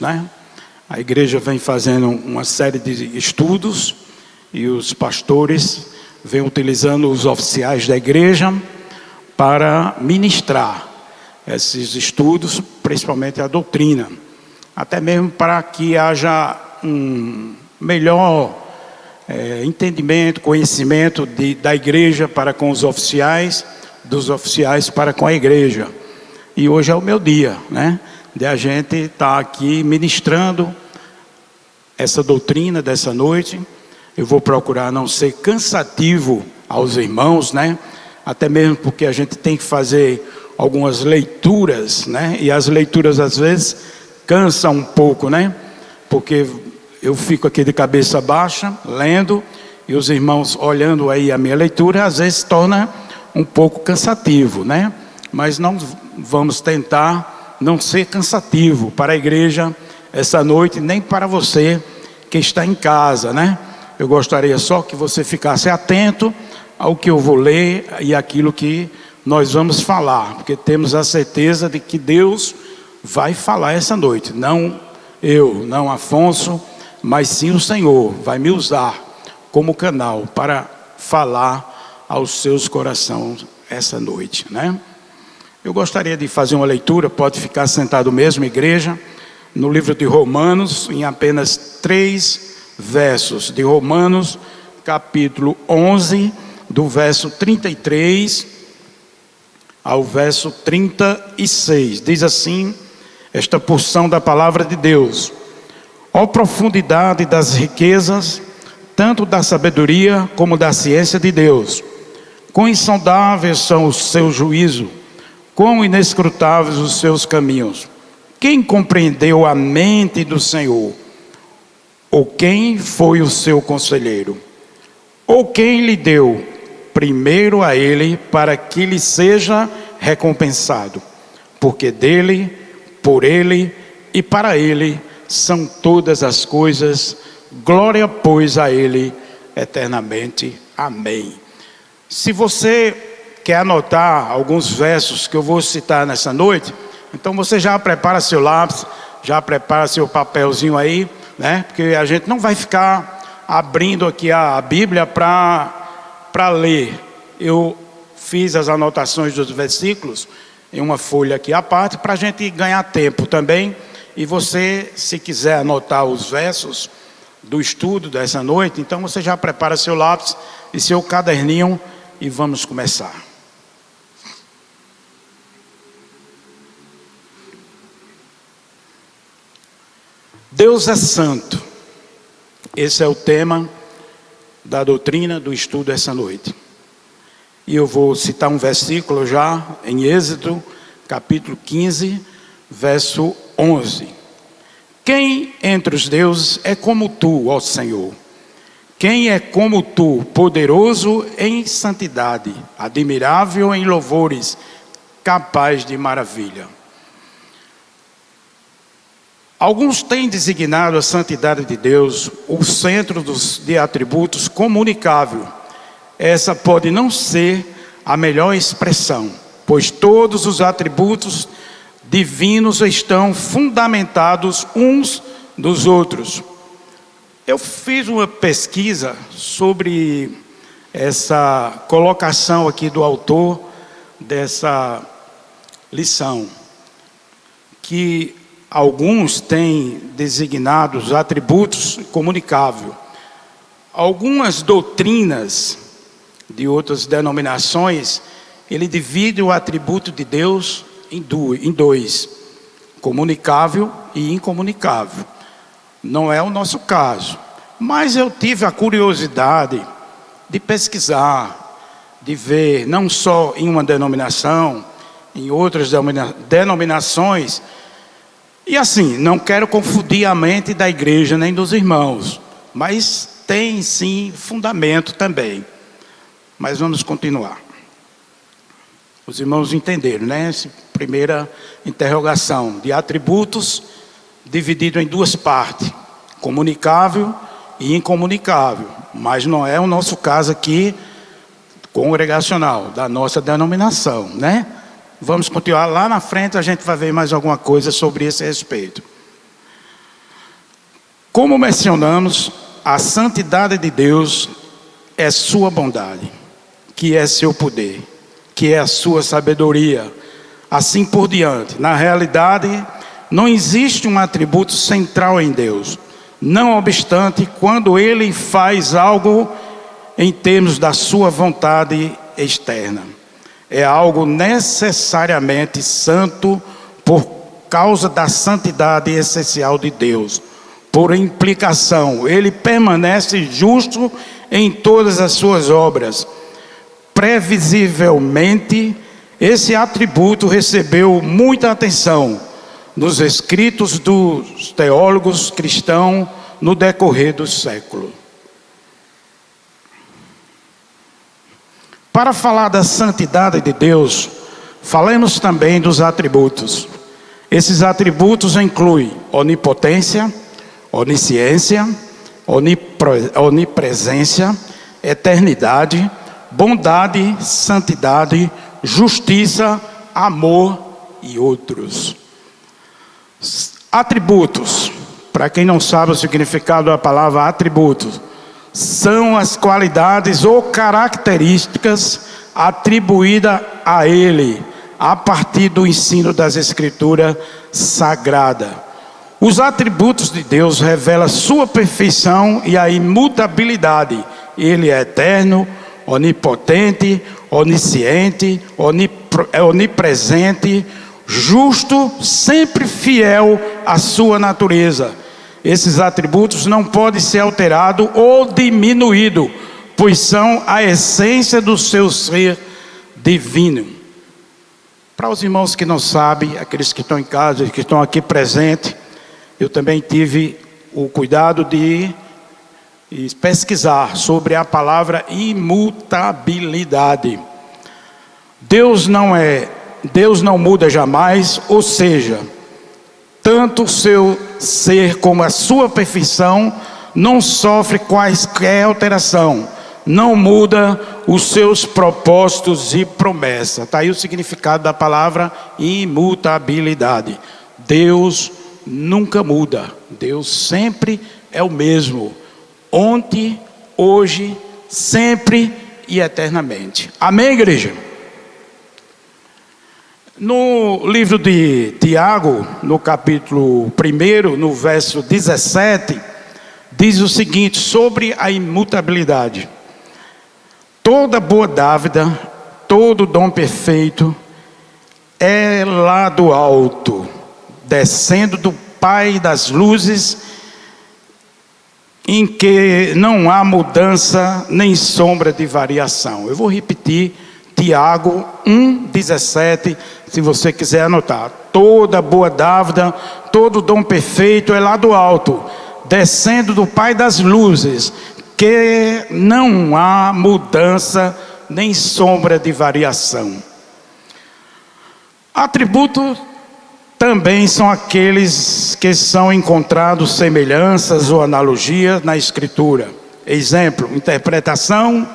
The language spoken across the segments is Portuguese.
né? A igreja vem fazendo uma série de estudos e os pastores vêm utilizando os oficiais da igreja para ministrar esses estudos, principalmente a doutrina, até mesmo para que haja um melhor entendimento, conhecimento da igreja para com os oficiais, dos oficiais para com a igreja. E hoje é o meu dia, né? De a gente estar aqui ministrando essa doutrina dessa noite. Eu vou procurar não ser cansativo aos irmãos, né? Até mesmo porque a gente tem que fazer algumas leituras, né? E as leituras às vezes cansam um pouco, né? Porque eu fico aqui de cabeça baixa, lendo, e os irmãos olhando aí a minha leitura, às vezes torna um pouco cansativo, né? Mas não vamos tentar não ser cansativo para a igreja essa noite, nem para você que está em casa, né? Eu gostaria só que você ficasse atento ao que eu vou ler e aquilo que nós vamos falar, porque temos a certeza de que Deus vai falar essa noite. Não eu, não Afonso, mas sim o Senhor vai me usar como canal para falar aos seus corações essa noite, né? Eu gostaria de fazer uma leitura, pode ficar sentado mesmo, igreja, no livro de Romanos, em apenas 3 versos, de Romanos, capítulo 11, do verso 33 ao verso 36. Diz assim, esta porção da palavra de Deus: ó profundidade das riquezas, tanto da sabedoria como da ciência de Deus! Quão insondáveis são os seus juízos, quão inescrutáveis os seus caminhos! Quem compreendeu a mente do Senhor? Ou quem foi o seu conselheiro? Ou quem lhe deu primeiro a ele para que lhe seja recompensado? Porque dele, por ele e para ele são todas as coisas. Glória, pois, a ele eternamente. Amém. Se você quer anotar alguns versos que eu vou citar nessa noite, então você já prepara seu lápis, já prepara seu papelzinho aí, né? Porque a gente não vai ficar abrindo aqui a Bíblia para ler. Eu fiz as anotações dos versículos em uma folha aqui à parte, para a gente ganhar tempo também. E você, se quiser anotar os versos do estudo dessa noite, então você já prepara seu lápis e seu caderninho e vamos começar. Deus é santo. Esse é o tema da doutrina do estudo essa noite. E eu vou citar um versículo já em Êxodo, capítulo 15, verso 11. Quem entre os deuses é como tu, ó Senhor? Quem é como tu, poderoso em santidade, admirável em louvores, capaz de maravilha? Alguns têm designado a santidade de Deus o centro de atributos comunicável. Essa pode não ser a melhor expressão, pois todos os atributos divinos estão fundamentados uns dos outros. Eu fiz uma pesquisa sobre essa colocação aqui do autor dessa lição, que alguns têm designado os atributos comunicáveis. Algumas doutrinas de outras denominações, ele divide o atributo de Deus em dois: comunicável e incomunicável. Não é o nosso caso, mas eu tive a curiosidade de pesquisar, de ver, não só em uma denominação, em outras denominações. E assim, não quero confundir a mente da igreja nem dos irmãos, mas tem sim fundamento também. Mas vamos continuar. Os irmãos entenderam, né? Essa primeira interrogação de atributos dividido em duas partes: comunicável e incomunicável. Mas não é o nosso caso aqui congregacional, da nossa denominação, né? Vamos continuar lá na frente, a gente vai ver mais alguma coisa sobre esse respeito. Como mencionamos, a santidade de Deus é sua bondade, que é seu poder, que é a sua sabedoria, assim por diante. Na realidade, não existe um atributo central em Deus. Não obstante, quando Ele faz algo em termos da sua vontade externa, é algo necessariamente santo por causa da santidade essencial de Deus. Por implicação, Ele permanece justo em todas as suas obras. Previsivelmente, esse atributo recebeu muita atenção nos escritos dos teólogos cristãos no decorrer do século. Para falar da santidade de Deus, falemos também dos atributos. Esses atributos incluem onipotência, onisciência, onipresença, eternidade, bondade, santidade, justiça, amor e outros. Atributos, para quem não sabe o significado da palavra atributos, são as qualidades ou características atribuídas a Ele, a partir do ensino das Escrituras Sagradas. Os atributos de Deus revelam sua perfeição e a imutabilidade. Ele é eterno, onipotente, onisciente, onipresente, justo, sempre fiel à sua natureza. Esses atributos não podem ser alterados ou diminuídos, pois são a essência do seu ser divino. Para os irmãos que não sabem, aqueles que estão em casa, que estão aqui presentes, eu também tive o cuidado de pesquisar sobre a palavra imutabilidade. Deus não muda jamais, ou seja, tanto o seu ser como a sua perfeição não sofre quaisquer alteração, não muda os seus propósitos e promessas. Está aí o significado da palavra imutabilidade. Deus nunca muda, Deus sempre é o mesmo, ontem, hoje, sempre e eternamente. Amém, igreja? No livro de Tiago, no capítulo 1, no verso 17, diz o seguinte sobre a imutabilidade: toda boa dádiva, todo dom perfeito é lá do alto, descendo do Pai das luzes, em que não há mudança nem sombra de variação. Eu vou repetir Tiago 1,17, se você quiser anotar. Toda boa dádiva, todo dom perfeito é lá do alto, descendo do Pai das luzes, que não há mudança nem sombra de variação. Atributos também são aqueles que são encontrados semelhanças ou analogias na Escritura. Exemplo, interpretação,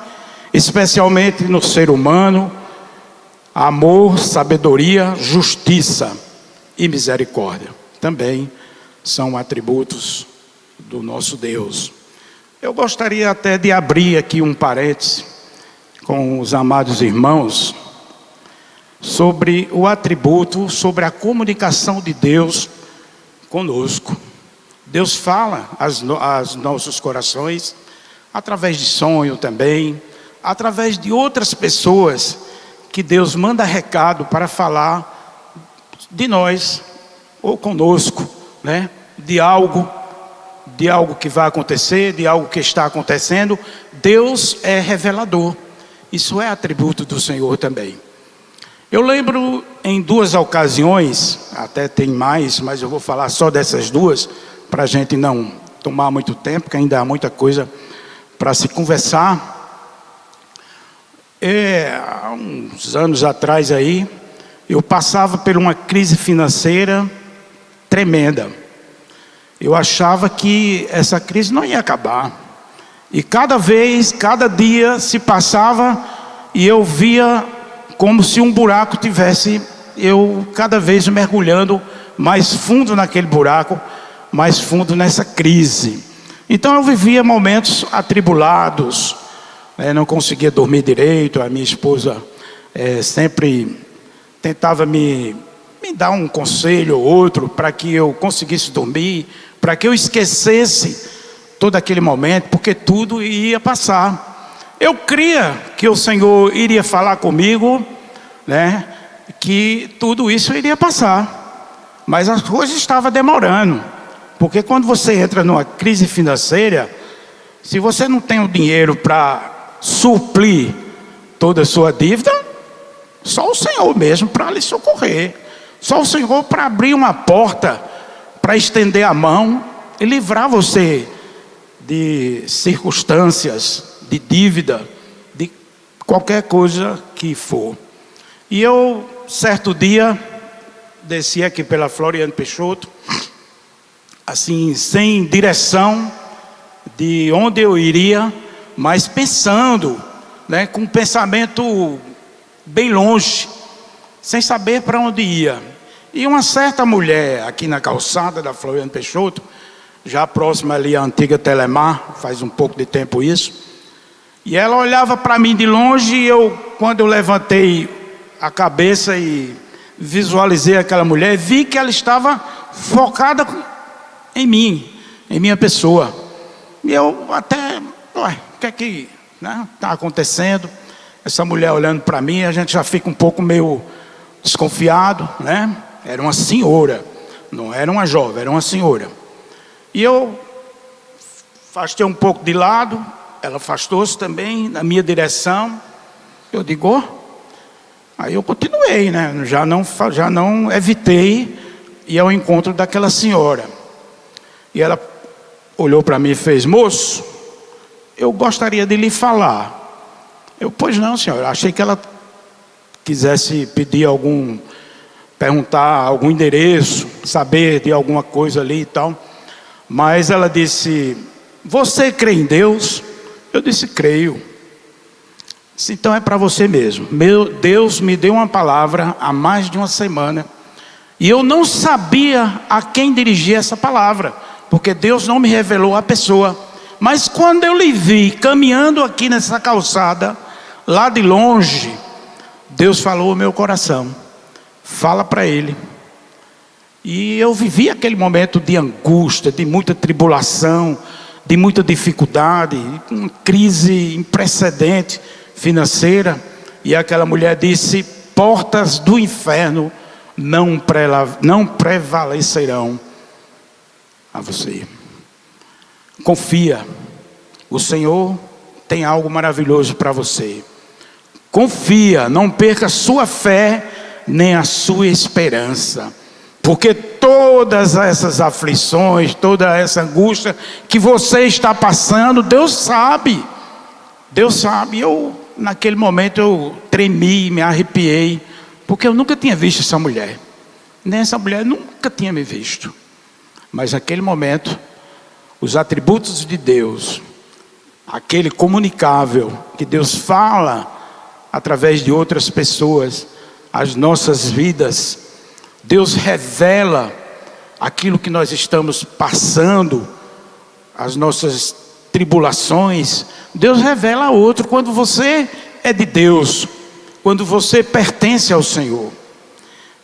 especialmente no ser humano, amor, sabedoria, justiça e misericórdia. Também são atributos do nosso Deus. Eu gostaria até de abrir aqui um parêntese com os amados irmãos sobre o atributo, sobre a comunicação de Deus conosco. Deus fala aos nossos corações, através de sonho também, através de outras pessoas que Deus manda recado para falar de nós, ou conosco, né? De algo que vai acontecer, de algo que está acontecendo. Deus é revelador. Isso é atributo do Senhor também. Eu lembro em 2 ocasiões, até tem mais, mas eu vou falar só dessas 2, para a gente não tomar muito tempo, porque ainda há muita coisa para se conversar. Há uns anos atrás aí, eu passava por uma crise financeira tremenda. Eu achava que essa crise não ia acabar. E cada dia se passava e eu via como se um buraco tivesse, eu cada vez mergulhando mais fundo naquele buraco, mais fundo nessa crise. Então eu vivia momentos atribulados, não conseguia dormir direito. A minha esposa sempre tentava me dar um conselho ou outro para que eu conseguisse dormir, para que eu esquecesse todo aquele momento, porque tudo ia passar. Eu cria que o Senhor iria falar comigo, que tudo isso iria passar, mas as coisas estavam demorando, porque quando você entra numa crise financeira, se você não tem o dinheiro para suprir toda a sua dívida, só o Senhor mesmo para lhe socorrer, só o Senhor para abrir uma porta, para estender a mão e livrar você de circunstâncias, de dívida, de qualquer coisa que for. E eu, certo dia, desci aqui pela Floriano Peixoto, assim, sem direção de onde eu iria, mas pensando, com um pensamento bem longe, sem saber para onde ia. E uma certa mulher aqui na calçada da Floriano Peixoto, já próxima ali à antiga Telemar, faz um pouco de tempo isso, e ela olhava para mim de longe, e quando eu levantei a cabeça e visualizei aquela mulher, vi que ela estava focada em mim, em minha pessoa. E eu até, o que é que está acontecendo? Essa mulher olhando para mim, a gente já fica um pouco meio desconfiado, Era uma senhora, não era uma jovem, era uma senhora. E eu afastei um pouco de lado, ela afastou-se também na minha direção. Eu digo, aí eu continuei, já não evitei ir ao encontro daquela senhora. E ela olhou para mim e fez: moço, eu gostaria de lhe falar. Eu, pois não, senhora. Achei que ela quisesse perguntar algum endereço, saber de alguma coisa ali e tal. Mas ela disse: você crê em Deus? Eu disse: creio. Disse: então é para você mesmo. Meu Deus me deu uma palavra há mais de uma semana, e eu não sabia a quem dirigir essa palavra, porque Deus não me revelou a pessoa. Mas quando eu lhe vi caminhando aqui nessa calçada, lá de longe, Deus falou ao meu coração: fala para ele. E eu vivi aquele momento de angústia, de muita tribulação, de muita dificuldade, uma crise imprecedente financeira. E aquela mulher disse: portas do inferno não prevalecerão a você. Confia, o Senhor tem algo maravilhoso para você. Confia, não perca a sua fé nem a sua esperança, porque todas essas aflições, toda essa angústia que você está passando, Deus sabe. Deus sabe. Naquele momento eu tremi, me arrepiei, porque eu nunca tinha visto essa mulher, nem essa mulher nunca tinha me visto. Mas naquele momento, os atributos de Deus, aquele comunicável que Deus fala através de outras pessoas, as nossas vidas, Deus revela aquilo que nós estamos passando, as nossas tribulações. Deus revela a outro quando você é de Deus, quando você pertence ao Senhor.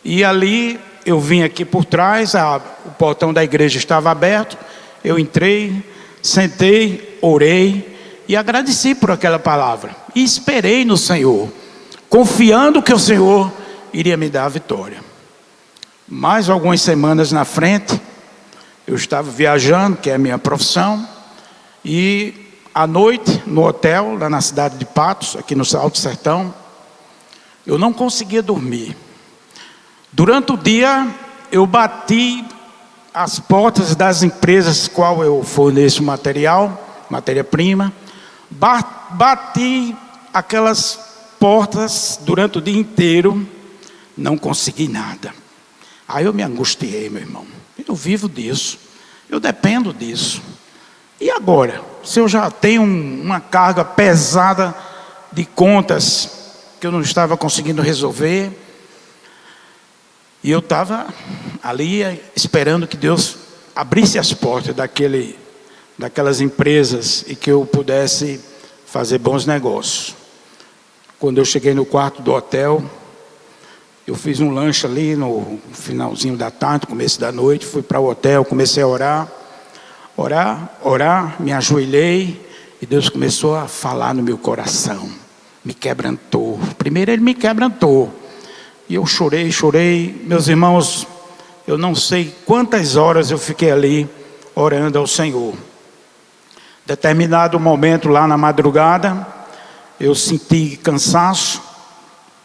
E ali eu vim aqui por trás, o portão da igreja estava aberto, eu entrei, sentei, orei e agradeci por aquela palavra. E esperei no Senhor, confiando que o Senhor iria me dar a vitória. Mais algumas semanas na frente, eu estava viajando, que é a minha profissão, e à noite, no hotel, lá na cidade de Patos, aqui no Alto Sertão, eu não conseguia dormir. Durante o dia, eu bati as portas das empresas qual eu forneço matéria-prima, bati aquelas portas durante o dia inteiro, não consegui nada. Aí eu me angustiei, meu irmão. Eu vivo disso, eu dependo disso. E agora? Se eu já tenho uma carga pesada de contas que eu não estava conseguindo resolver, e eu estava ali esperando que Deus abrisse as portas daquelas empresas e que eu pudesse fazer bons negócios. Quando eu cheguei no quarto do hotel, eu fiz um lanche ali no finalzinho da tarde, começo da noite, fui para o hotel, comecei a orar, me ajoelhei e Deus começou a falar no meu coração, me quebrantou. Primeiro Ele me quebrantou e eu chorei, meus irmãos, eu não sei quantas horas eu fiquei ali orando ao Senhor. Determinado momento lá na madrugada, eu senti cansaço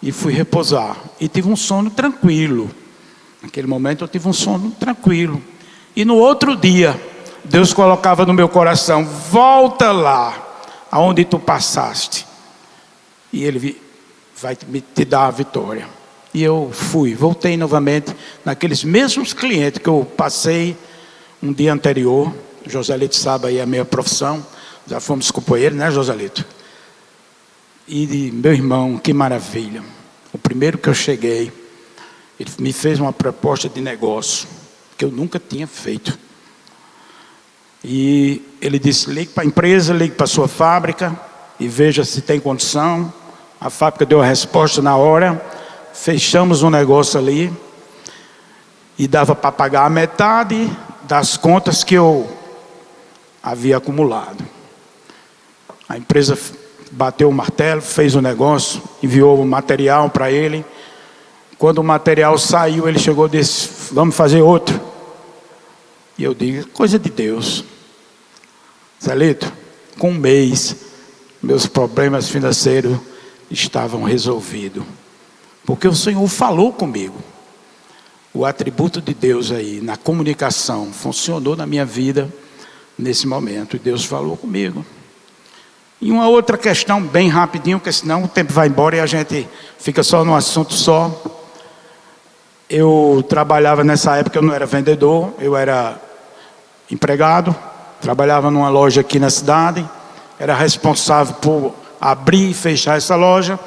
e fui repousar. E tive um sono tranquilo. Naquele momento eu tive um sono tranquilo. E no outro dia, Deus colocava no meu coração: volta lá, aonde tu passaste, e Ele vai te dar a vitória. E eu voltei novamente naqueles mesmos clientes que eu passei um dia anterior. Joselito sabe aí a minha profissão, já fomos companheiros, né, Joselito? E meu irmão, que maravilha. O primeiro que eu cheguei, ele me fez uma proposta de negócio que eu nunca tinha feito. E ele disse: ligue para a empresa, ligue para a sua fábrica e veja se tem condição. A fábrica deu a resposta na hora. Fechamos um negócio ali e dava para pagar a metade das contas que eu havia acumulado. A empresa bateu o martelo, fez o negócio, enviou o material para ele. Quando o material saiu, ele chegou e disse: vamos fazer outro. E eu digo: coisa de Deus. Zelito, com um mês, meus problemas financeiros estavam resolvidos. Porque o Senhor falou comigo. O atributo de Deus aí, na comunicação, funcionou na minha vida nesse momento. E Deus falou comigo. E uma outra questão, bem rapidinho, porque senão o tempo vai embora e a gente fica só num assunto só. Eu trabalhava nessa época, eu não era vendedor, eu era empregado. Trabalhava numa loja aqui na cidade. Era responsável por abrir e fechar essa loja.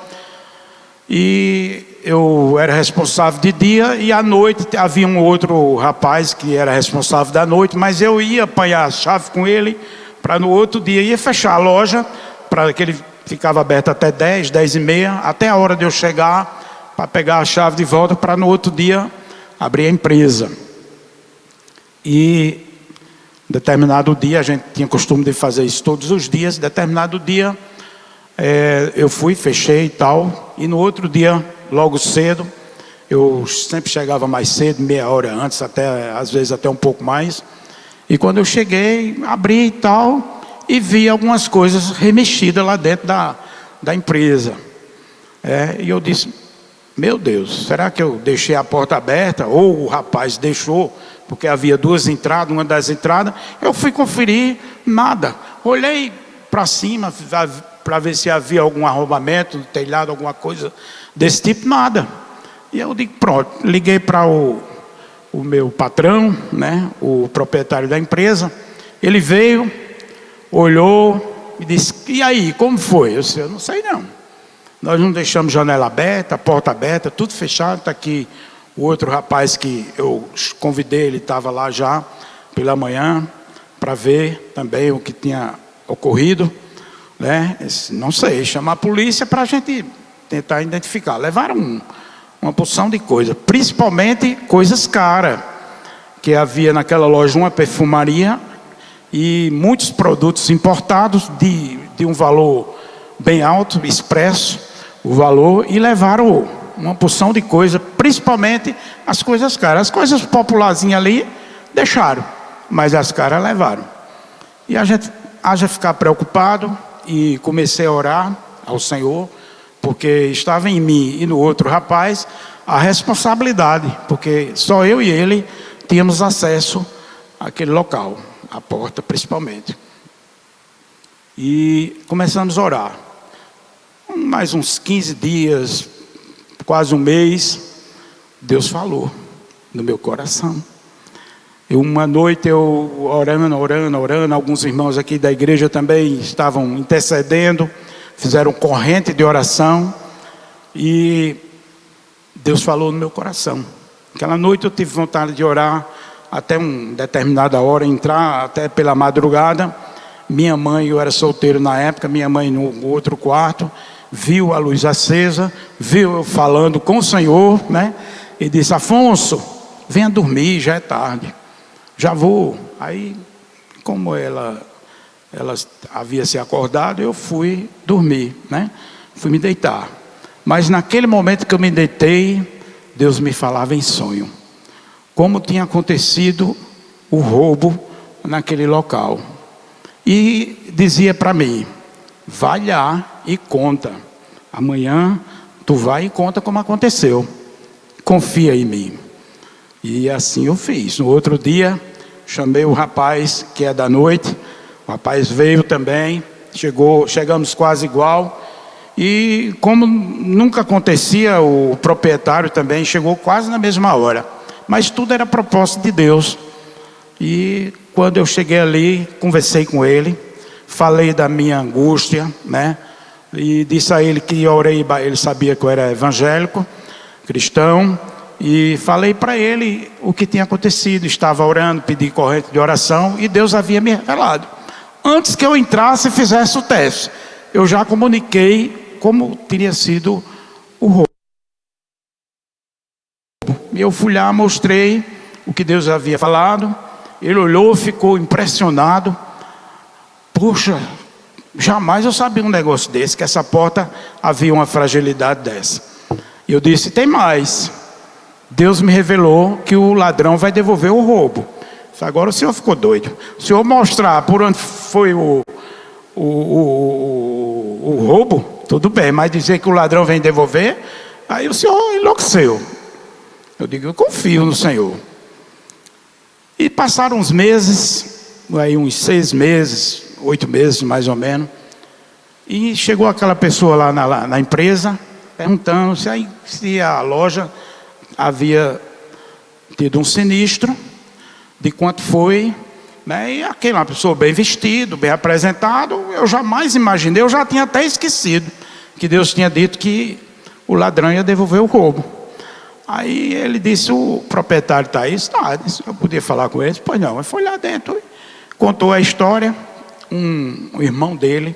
E eu era responsável de dia e à noite havia um outro rapaz que era responsável da noite, mas eu ia apanhar a chave com ele para no outro dia ia fechar a loja, para que ele ficava aberto até 10, 10 e meia, até a hora de eu chegar para pegar a chave de volta para no outro dia abrir a empresa. E determinado dia, a gente tinha costume de fazer isso todos os dias, determinado dia eu fui, fechei e tal, e no outro dia, logo cedo, eu sempre chegava mais cedo, meia hora antes, até, às vezes até um pouco mais, e quando eu cheguei, abri e tal, e vi algumas coisas remexidas lá dentro da empresa. E eu disse: meu Deus, será que eu deixei a porta aberta? Ou o rapaz deixou, porque havia duas entradas, uma das entradas, eu fui conferir, nada. Olhei para cima, para ver se havia algum arrombamento no telhado, alguma coisa desse tipo, nada. E eu digo: pronto, liguei para o meu patrão, né, o proprietário da empresa. Ele veio, olhou e disse: e aí, como foi? Eu disse: eu não sei não. Nós não deixamos janela aberta, porta aberta, tudo fechado. Está aqui o outro rapaz que eu convidei, ele estava lá já pela manhã para ver também o que tinha ocorrido, né? Não sei, chamar a polícia para a gente tentar identificar. Levaram uma porção de coisas, principalmente coisas caras, que havia naquela loja uma perfumaria e muitos produtos importados de um valor bem alto, expresso o valor, e levaram uma porção de coisas, principalmente as coisas caras. As coisas popularzinhas ali deixaram, mas as caras levaram. E a gente haja ficar preocupado, e comecei a orar ao Senhor, porque estava em mim e no outro rapaz a responsabilidade, porque só eu e ele tínhamos acesso àquele local, à porta principalmente. E começamos a orar. Mais uns 15 dias, quase um mês, Deus falou no meu coração. Uma noite eu orando, alguns irmãos aqui da igreja também estavam intercedendo, fizeram corrente de oração, e Deus falou no meu coração. Aquela noite eu tive vontade de orar até uma determinada hora, entrar até pela madrugada. Minha mãe, eu era solteiro na época, minha mãe no outro quarto, viu a luz acesa, viu eu falando com o Senhor, né? E disse: Afonso, venha dormir, já é tarde, já vou. Aí, como ela havia se acordado, eu fui dormir, né? Fui me deitar. Mas naquele momento que eu me deitei, Deus me falava em sonho como tinha acontecido o roubo naquele local. E dizia para mim: vai lá e conta. Amanhã tu vai e conta como aconteceu. Confia em mim. E assim eu fiz. No outro dia, chamei o rapaz que é da noite. O rapaz veio também. Chegamos quase igual. E como nunca acontecia, o proprietário também chegou quase na mesma hora. Mas tudo era propósito de Deus. E quando eu cheguei ali, conversei com ele, falei da minha angústia, né? E disse a ele que orei, ele sabia que eu era evangélico, cristão, e falei para ele o que tinha acontecido. Estava orando, pedi corrente de oração, e Deus havia me revelado. Antes que eu entrasse e fizesse o teste, eu já comuniquei como teria sido o roubo. Eu fui lá, mostrei o que Deus havia falado. Ele olhou, ficou impressionado. Puxa, jamais eu sabia um negócio desse, que essa porta havia uma fragilidade dessa. E eu disse: tem mais. Deus me revelou que o ladrão vai devolver o roubo. Agora o senhor ficou doido. O senhor mostrar por onde foi o roubo, tudo bem, mas dizer que o ladrão vem devolver, aí o senhor enlouqueceu. Eu digo: eu confio no Senhor. E passaram uns meses, aí uns 6 meses, 8 meses mais ou menos. E chegou aquela pessoa lá na empresa, perguntando se a loja havia tido um sinistro, de quanto foi, né? E uma pessoa bem vestido, bem apresentado. Eu jamais imaginei, eu já tinha até esquecido que Deus tinha dito que o ladrão ia devolver o roubo. Aí ele disse: o proprietário está aí? Está. Eu podia falar com ele? Pois não. Ele foi lá dentro, contou a história. Um irmão dele,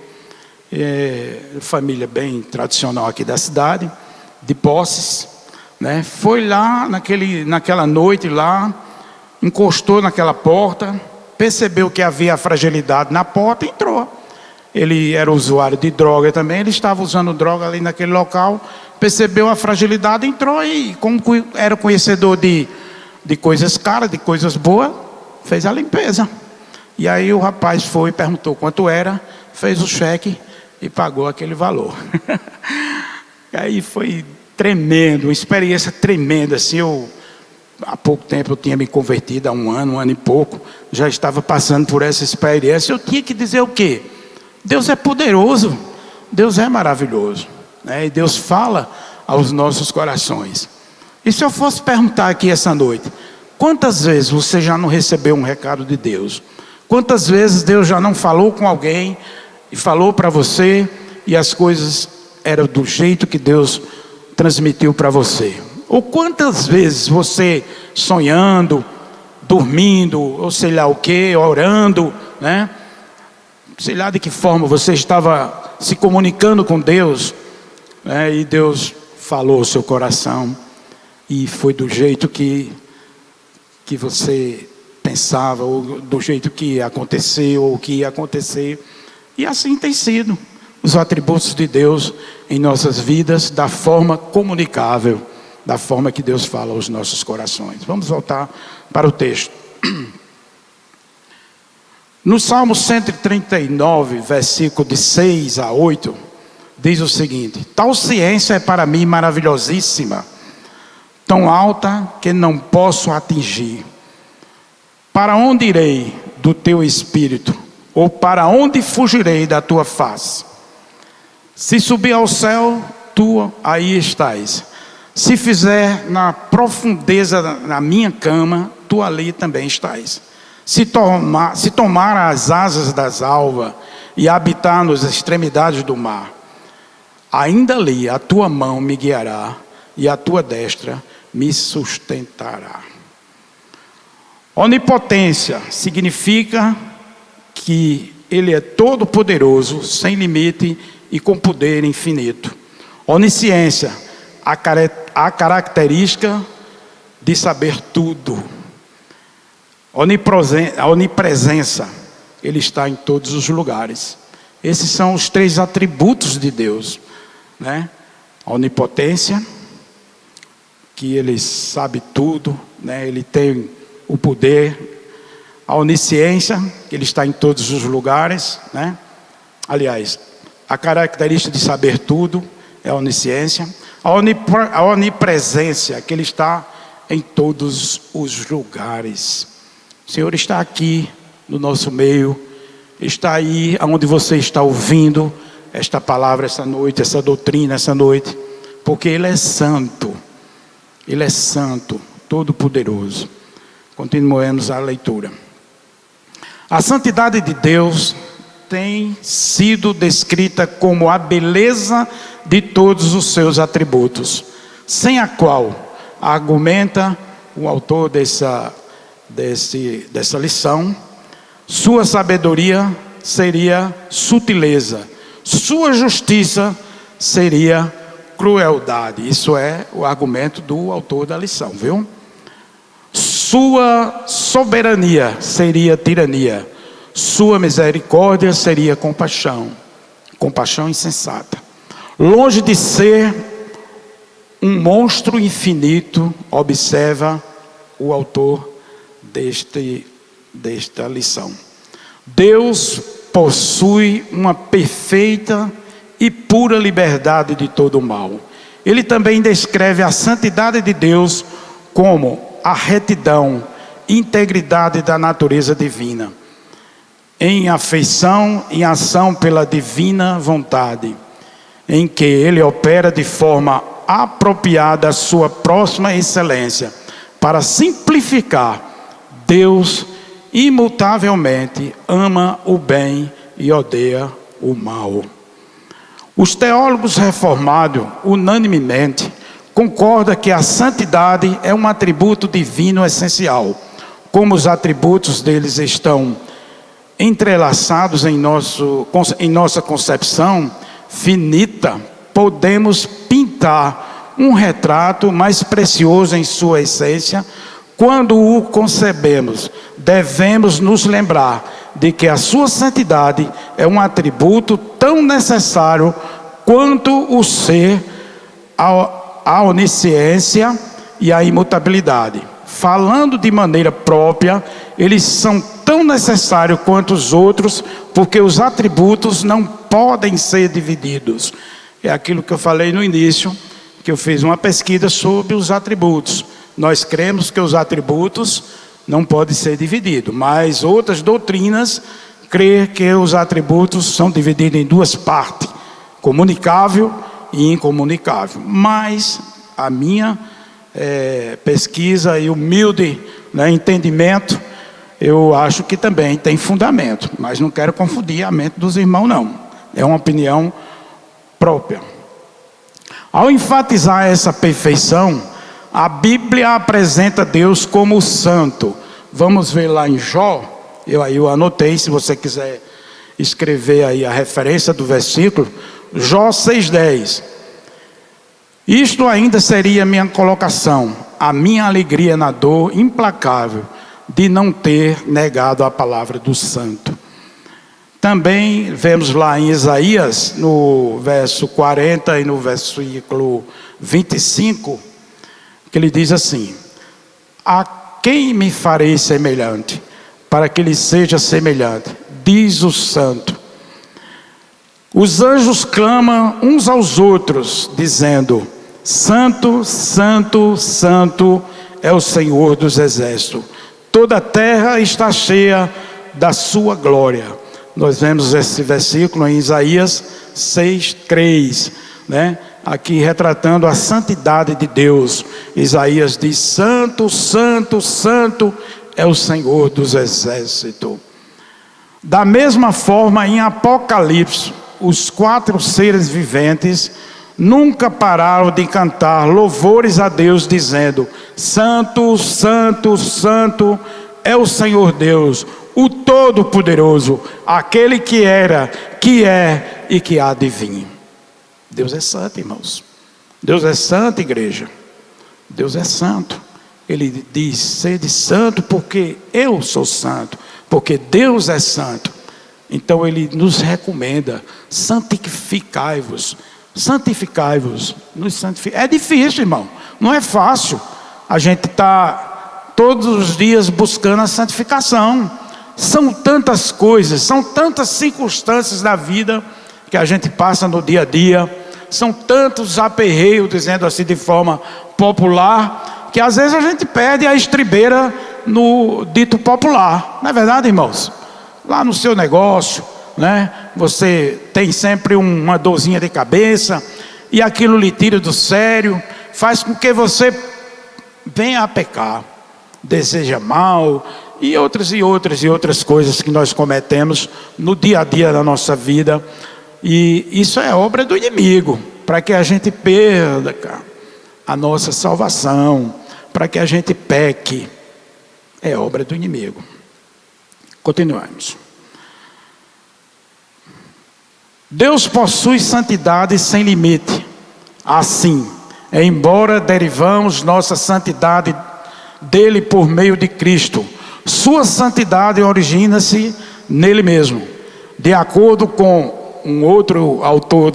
família bem tradicional aqui da cidade, de Posses, né? Foi lá naquela noite lá, encostou naquela porta, percebeu que havia fragilidade na porta e entrou. Ele era usuário de droga também, ele estava usando droga ali naquele local, percebeu a fragilidade, entrou e, como era conhecedor de coisas caras, de coisas boas, fez a limpeza. E aí o rapaz foi, perguntou quanto era, fez o cheque e pagou aquele valor. E aí foi tremendo, uma experiência tremenda. Assim, há pouco tempo eu tinha me convertido, há um ano e pouco, já estava passando por essa experiência. Eu tinha que dizer o quê? Deus é poderoso, Deus é maravilhoso, né? E Deus fala aos nossos corações. E se eu fosse perguntar aqui essa noite: quantas vezes você já não recebeu um recado de Deus? Quantas vezes Deus já não falou com alguém e falou para você e as coisas eram do jeito que Deus transmitiu para você? Ou quantas vezes você, sonhando, dormindo, ou sei lá o que, orando, né? Sei lá de que forma você estava se comunicando com Deus, né? E Deus falou ao seu coração e foi do jeito que você pensava, ou do jeito que aconteceu, ou que ia acontecer. E assim tem sido os atributos de Deus em nossas vidas, da forma comunicável, da forma que Deus fala aos nossos corações. Vamos voltar para o texto. No Salmo 139, versículo de 6 a 8, diz o seguinte: tal ciência é para mim maravilhosíssima, tão alta que não posso atingir. Para onde irei do teu espírito? Ou para onde fugirei da tua face? Se subir ao céu, tu aí estás. Se fizer na profundeza na minha cama, tu ali também estás. Se tomar as asas das alvas e habitar nas extremidades do mar, ainda ali a tua mão me guiará e a tua destra me sustentará. Onipotência significa que Ele é todo poderoso, sem limite e com poder infinito. Onisciência, a característica de saber tudo. A onipresença, Ele está em todos os lugares. Esses são os 3 atributos de Deus, né? A onipotência, que Ele sabe tudo, né? Ele tem o poder. A onisciência, que Ele está em todos os lugares, né? Aliás, a característica de saber tudo é a onisciência. A onipresença, que Ele está em todos os lugares. O Senhor está aqui no nosso meio, está aí onde você está ouvindo esta palavra essa noite, essa doutrina essa noite, porque Ele é santo, todo-poderoso. Continuemos a leitura. A santidade de Deus tem sido descrita como a beleza de todos os seus atributos, sem a qual, argumenta o autor dessa lição, sua sabedoria seria sutileza, sua justiça seria crueldade. Isso é o argumento do autor da lição, viu? Sua soberania seria tirania, sua misericórdia seria compaixão insensata. Longe de ser um monstro infinito, observa o autor desta lição. Deus possui uma perfeita e pura liberdade de todo o mal. Ele também descreve a santidade de Deus como a retidão, integridade da natureza divina, em afeição e ação pela divina vontade, em que Ele opera de forma apropriada a sua próxima excelência. Para simplificar, Deus imutavelmente ama o bem e odeia o mal. Os teólogos reformados, unanimemente, concordam que a santidade é um atributo divino essencial. Como os atributos deles estão entrelaçados em nossa concepção finita, podemos pintar um retrato mais precioso em sua essência. Quando o concebemos, devemos nos lembrar de que a sua santidade é um atributo tão necessário quanto o ser, a onisciência e a imutabilidade. Falando de maneira própria, eles são tão necessários quanto os outros, porque os atributos não podem ser divididos. É aquilo que eu falei no início, que eu fiz uma pesquisa sobre os atributos. Nós cremos que os atributos não podem ser divididos, mas outras doutrinas creem que os atributos são divididos em 2 partes, comunicável e incomunicável. Mas a minha pesquisa e humilde entendimento, eu acho que também tem fundamento, mas não quero confundir a mente dos irmãos, não. É uma opinião própria. Ao enfatizar essa perfeição, a Bíblia apresenta Deus como santo. Vamos ver lá em Jó, eu anotei, se você quiser escrever aí a referência do versículo, Jó 6,10. Isto ainda seria minha colocação, a minha alegria na dor implacável de não ter negado a palavra do santo. Também vemos lá em Isaías, no verso 40 e no versículo 25, que ele diz assim: a quem me farei semelhante, para que ele seja semelhante? Diz o santo. Os anjos clamam uns aos outros, dizendo: Santo, Santo, Santo é o Senhor dos exércitos. Toda a terra está cheia da sua glória. Nós vemos esse versículo em Isaías 6:3, né? Aqui retratando a santidade de Deus. Isaías diz: Santo, Santo, Santo é o Senhor dos exércitos. Da mesma forma, em Apocalipse, os 4 seres viventes nunca pararam de cantar louvores a Deus, dizendo: Santo, Santo, Santo é o Senhor Deus, o Todo-Poderoso, aquele que era, que é e que há de vir. Deus é santo, irmãos. Deus é santo, igreja. Deus é santo. Ele diz: sede santo porque eu sou santo, porque Deus é santo. Então ele nos recomenda: santificai-vos, santificai-vos. É difícil, irmão, não é fácil. A gente está todos os dias buscando a santificação. São tantas coisas, são tantas circunstâncias da vida que a gente passa no dia a dia. São tantos aperreios, dizendo assim de forma popular, que às vezes a gente perde a estribeira no dito popular. Não é verdade, irmãos? Lá no seu negócio, né? Você tem sempre uma dorzinha de cabeça, e aquilo lhe tira do sério, faz com que você venha a pecar, deseja mal, e outras coisas que nós cometemos no dia a dia da nossa vida. E isso é obra do inimigo, para que a gente perda a nossa salvação, para que a gente peque. É obra do inimigo. Continuamos. Deus possui santidade sem limite. Assim, embora derivamos nossa santidade dele por meio de Cristo, sua santidade origina-se nele mesmo. De acordo com um outro autor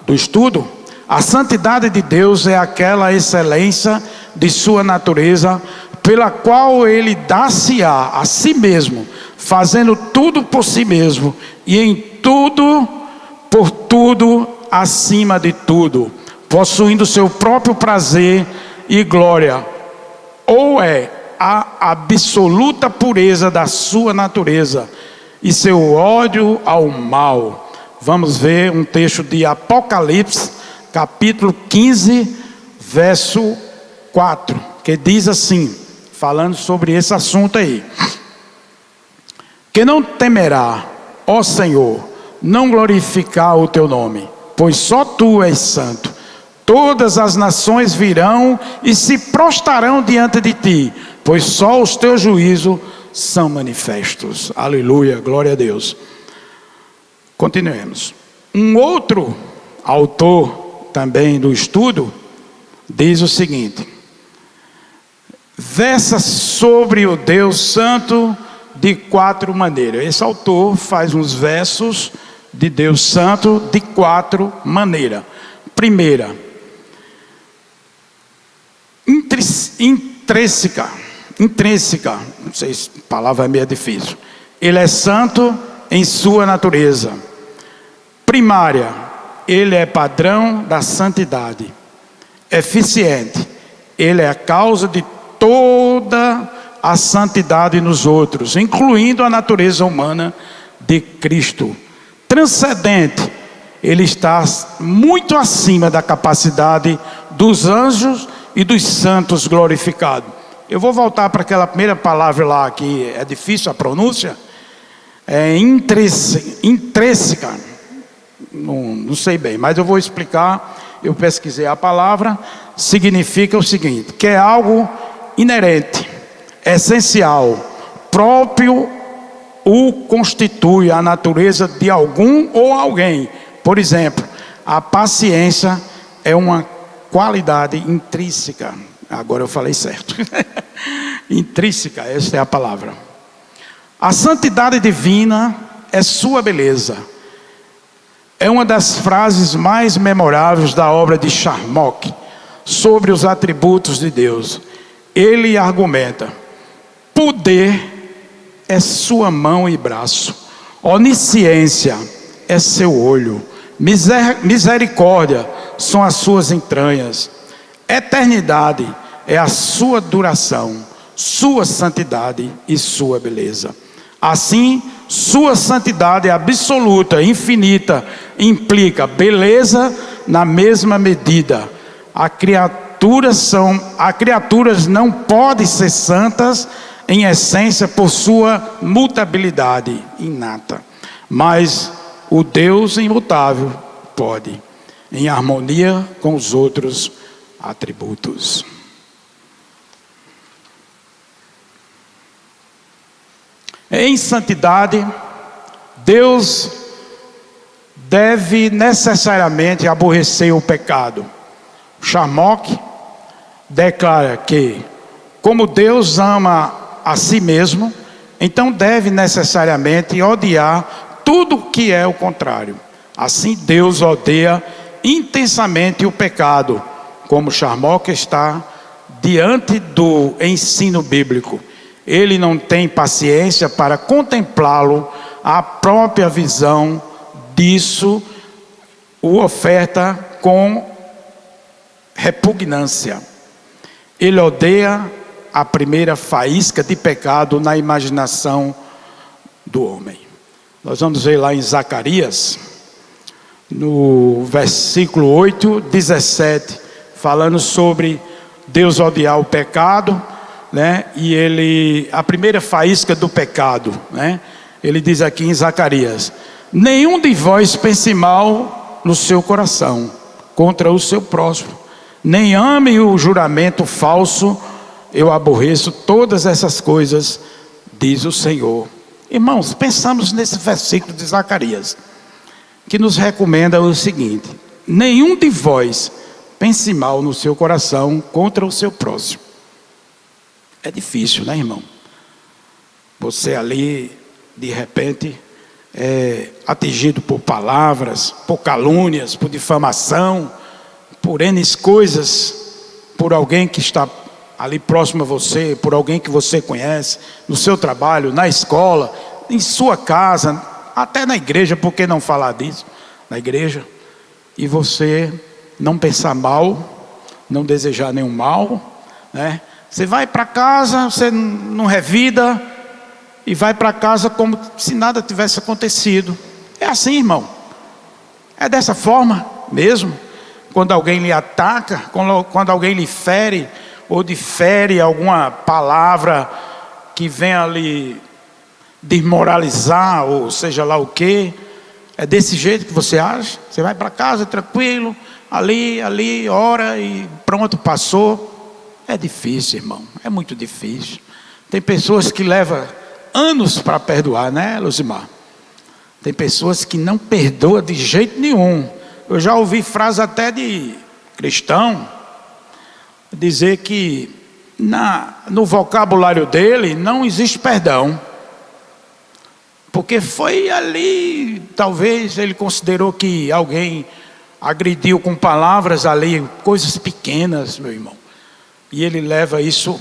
do estudo, a santidade de Deus é aquela excelência de sua natureza, pela qual ele dá-se-á a si mesmo, fazendo tudo por si mesmo, e em tudo, por tudo, acima de tudo, possuindo seu próprio prazer e glória, ou é a absoluta pureza da sua natureza, e seu ódio ao mal. Vamos ver um texto de Apocalipse, capítulo 15, verso 4, que diz assim, falando sobre esse assunto aí: que não temerá, ó Senhor, não glorificar o teu nome, pois só tu és santo. Todas as nações virão e se prostrarão diante de ti, pois só os teus juízos são manifestos. Aleluia, glória a Deus. Continuemos. Um outro autor também do estudo diz o seguinte: versa sobre o Deus Santo de 4 maneiras. Esse autor faz uns versos de Deus Santo de 4 maneiras. Primeira, intrínseca, não sei se a palavra é meio difícil. Ele é santo em sua natureza. Primária, ele é padrão da santidade. Eficiente, ele é a causa de toda a santidade nos outros, incluindo a natureza humana de Cristo. Transcendente, ele está muito acima da capacidade dos anjos e dos santos glorificados. Eu vou voltar para aquela primeira palavra lá, que é difícil a pronúncia. É intrínseca. Não sei bem, mas eu vou explicar. Eu pesquisei a palavra. Significa o seguinte: que é algo inerente, essencial, próprio, o constitui a natureza de algum ou alguém. Por exemplo, a paciência é uma qualidade intrínseca. Agora eu falei certo. Intrínseca, essa é a palavra. A santidade divina é sua beleza. É uma das frases mais memoráveis da obra de Charnock sobre os atributos de Deus. Ele argumenta: poder é sua mão e braço, onisciência é seu olho, misericórdia são as suas entranhas, eternidade é a sua duração, sua santidade e sua beleza. Assim, sua santidade absoluta, infinita, implica beleza na mesma medida. As criaturas não podem ser santas em essência por sua mutabilidade inata, mas o Deus imutável pode, em harmonia com os outros atributos. Em santidade, Deus deve necessariamente aborrecer o pecado. Charnock declara que, como Deus ama a si mesmo, então deve necessariamente odiar tudo que é o contrário. Assim, Deus odeia intensamente o pecado, como Charnock está diante do ensino bíblico. Ele não tem paciência para contemplá-lo, a própria visão disso o oferta com repugnância. Ele odeia a primeira faísca de pecado na imaginação do homem. Nós vamos ver lá em Zacarias, no versículo 8, 17, falando sobre Deus odiar o pecado, né? E a primeira faísca do pecado, né? Ele diz aqui em Zacarias: nenhum de vós pense mal no seu coração contra o seu próximo, nem ame o juramento falso. Eu aborreço todas essas coisas, diz o Senhor. Irmãos, pensamos nesse versículo de Zacarias, que nos recomenda o seguinte: nenhum de vós pense mal no seu coração contra o seu próximo. É difícil, né, irmão? Você ali, de repente, é atingido por palavras, por calúnias, por difamação, por N coisas, por alguém que está ali próximo a você, por alguém que você conhece, no seu trabalho, na escola, em sua casa, até na igreja. Por que não falar disso? Na igreja. E você não pensar mal, não desejar nenhum mal, né? Você vai para casa, você não revida, e vai para casa como se nada tivesse acontecido. É assim, irmão. É dessa forma mesmo. Quando alguém lhe ataca, quando alguém lhe fere, ou difere alguma palavra que venha lhe desmoralizar, ou seja lá o que, é desse jeito que você age? Você vai para casa tranquilo, ali, ora e pronto, passou. É difícil, irmão, é muito difícil. Tem pessoas que levam anos para perdoar, né, Luzimar? Tem pessoas que não perdoam de jeito nenhum. Eu já ouvi frase até de cristão dizer que no vocabulário dele não existe perdão, porque foi ali, talvez ele considerou que alguém agrediu com palavras ali, coisas pequenas, meu irmão, e ele leva isso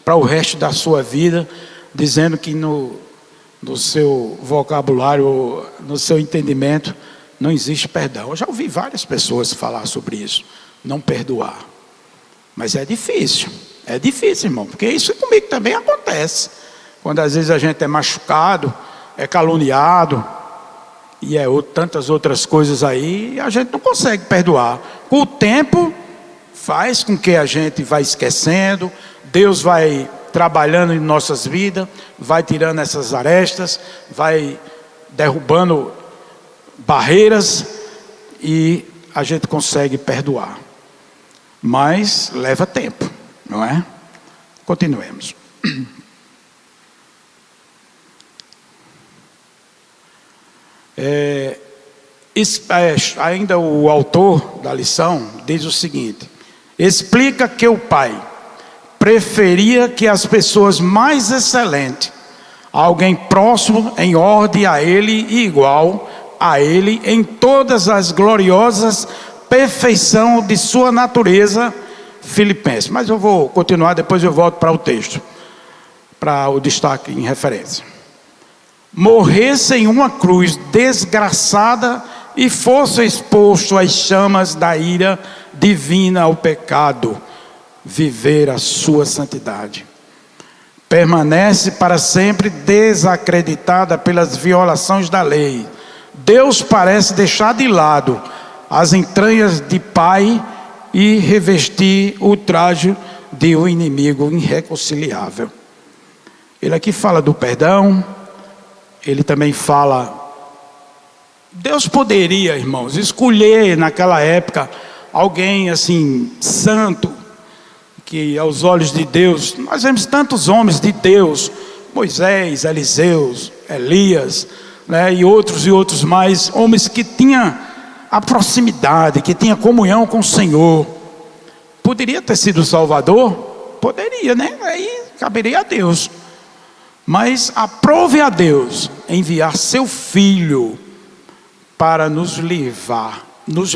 para o resto da sua vida, dizendo que no seu vocabulário, no seu entendimento, não existe perdão. Eu já ouvi várias pessoas falar sobre isso, não perdoar. Mas é difícil, irmão, porque isso comigo também acontece. Quando às vezes a gente é machucado, é caluniado, e tantas outras coisas aí, a gente não consegue perdoar. Com o tempo, faz com que a gente vá esquecendo, Deus vai trabalhando em nossas vidas, vai tirando essas arestas, vai derrubando barreiras, e a gente consegue perdoar. Mas leva tempo, não é? Continuemos. Ainda o autor da lição diz o seguinte: explica que o pai preferia que as pessoas mais excelentes, alguém próximo em ordem a ele e igual a ele em todas as gloriosas perfeição de sua natureza. Filipenses. Mas eu vou continuar, depois eu volto para o texto, para o destaque em referência. Morresse em uma cruz desgraçada e fosse exposto às chamas da ira divina ao pecado, viver a sua santidade. Permanece para sempre desacreditada pelas violações da lei. Deus parece deixar de lado as entranhas de pai e revestir o traje de um inimigo irreconciliável. Ele aqui fala do perdão, ele também fala... Deus poderia, irmãos, escolher naquela época alguém assim, santo, que aos olhos de Deus, nós vemos tantos homens de Deus, Moisés, Eliseus, Elias, né, e outros mais, homens que tinham a proximidade, que tinham comunhão com o Senhor. Poderia ter sido o Salvador? Poderia, né? Aí caberia a Deus. Mas aprove a Deus enviar seu Filho para nos livrar, nos